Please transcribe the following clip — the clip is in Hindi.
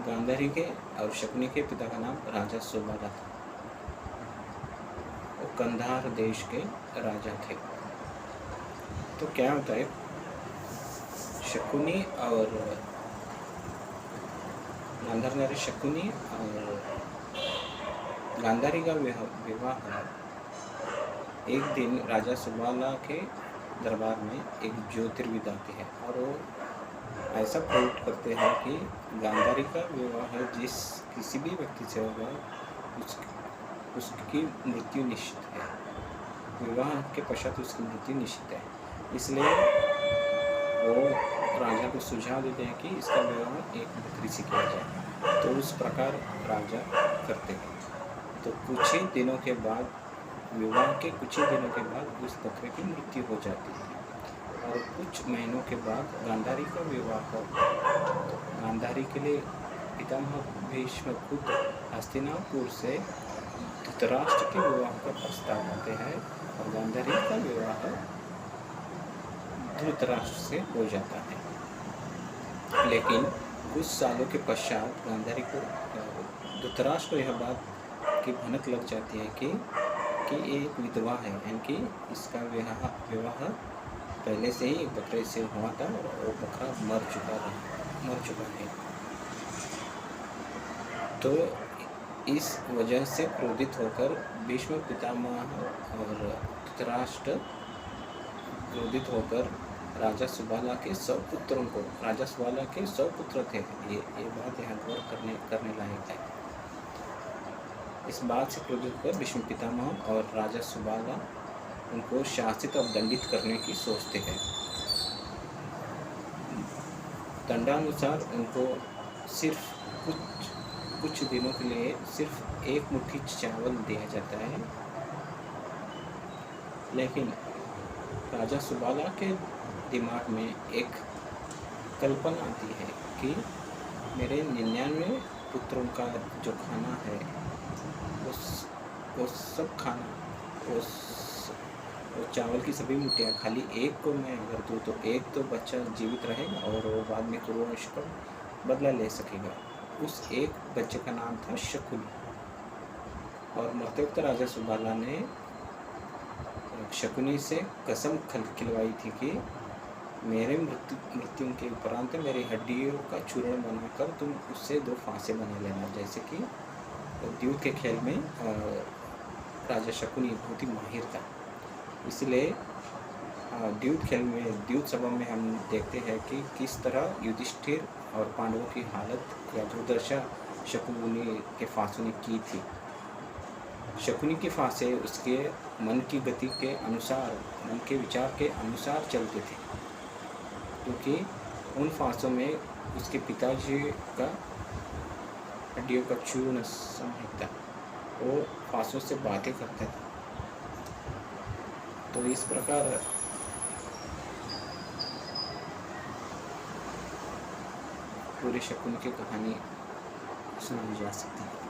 गांधारी के और शकुनी के पिता का नाम राजा सुबाला था। वो कंधार देश के राजा थे। तो क्या होता है, शकुनी और गांधार शकुनी और गांधारी का विवाह एक दिन राजा सुबाला के दरबार में एक ज्योतिर्विद आते हैं और वो ऐसा प्रूव करते हैं कि गांधारी का विवाह जिस किसी भी व्यक्ति से होगा उसकी मृत्यु निश्चित है। विवाह के पश्चात उसकी मृत्यु निश्चित है। इसलिए वो राजा को सुझाव देते हैं कि इसका विवाह एक बकरी से किया जाए। तो उस प्रकार राजा करते हैं। तो कुछ ही दिनों के बाद, विवाह के कुछ ही दिनों के बाद उस बकरे की मृत्यु हो जाती है और कुछ महीनों के बाद गांधारी का विवाह हो। गांधारी के लिए पितामह भीष्म खुद हस्तिनापुर से धृतराष्ट्र के विवाह का प्रस्ताव लाते हैं और गांधारी का विवाह धृतराष्ट्र से हो जाता है। लेकिन कुछ सालों के पश्चात गांधारी को धृतराष्ट्र को यह बात की भनक लग जाती है कि एक विधवा है, यानी कि इसका विवाह पहले से ही एक बकरे से हुआ था और वो बकरा मर चुका है। तो इस वजह से क्रोधित होकर भीष्म पितामह और धृतराष्ट्र क्रोधित होकर राजा सुबाला के 100 पुत्रों को, राजा सुबाला के 100 पुत्र थे, ये बात यहाँ गौर करने लायक है। इस बात से क्रोधित होकर भीष्म पितामह और राजा सुबाला उनको शासित और दंडित करने की सोचते हैं। दंडानुसार उनको सिर्फ कुछ दिनों के लिए सिर्फ एक मुट्ठी चावल दिया जाता है। लेकिन राजा सुबाला के दिमाग में एक कल्पना आती है कि मेरे 99 पुत्रों का जो खाना है वो सब खाना, वो चावल की सभी मुट्ठियाँ खाली एक को मैं अगर दूँ तो एक तो बच्चा जीवित रहेगा और वो बाद में कुरुवंश का बदला ले सकेगा। उस एक बच्चे का नाम था शकुनी। और मरते वक्त राजा सुबाला ने शकुनी से कसम खिलवाई थी कि मेरे मृत्यु के उपरांत मेरी हड्डियों का चूर्ण बनाकर तुम उससे 2 फांसे बना लेना। जैसे कि द्यूत के खेल में राजा शकुनी बहुत ही माहिर था, इसलिए द्यूत खेल में, द्यूत सभा में हम देखते हैं कि किस तरह युधिष्ठिर और पांडवों की हालत या दुर्दशा शकुनी के फांसों ने की थी। शकुनी के फांसे उसके मन की गति के अनुसार, मन के विचार के अनुसार चलते थे, क्योंकि उन फांसों में उसके पिताजी का हड्डियों का चूर्ण समाहित था। वो फांसों से बातें करते थे। तो इस प्रकार पूरी शकुनी की कहानी सुनाई जा सकती है।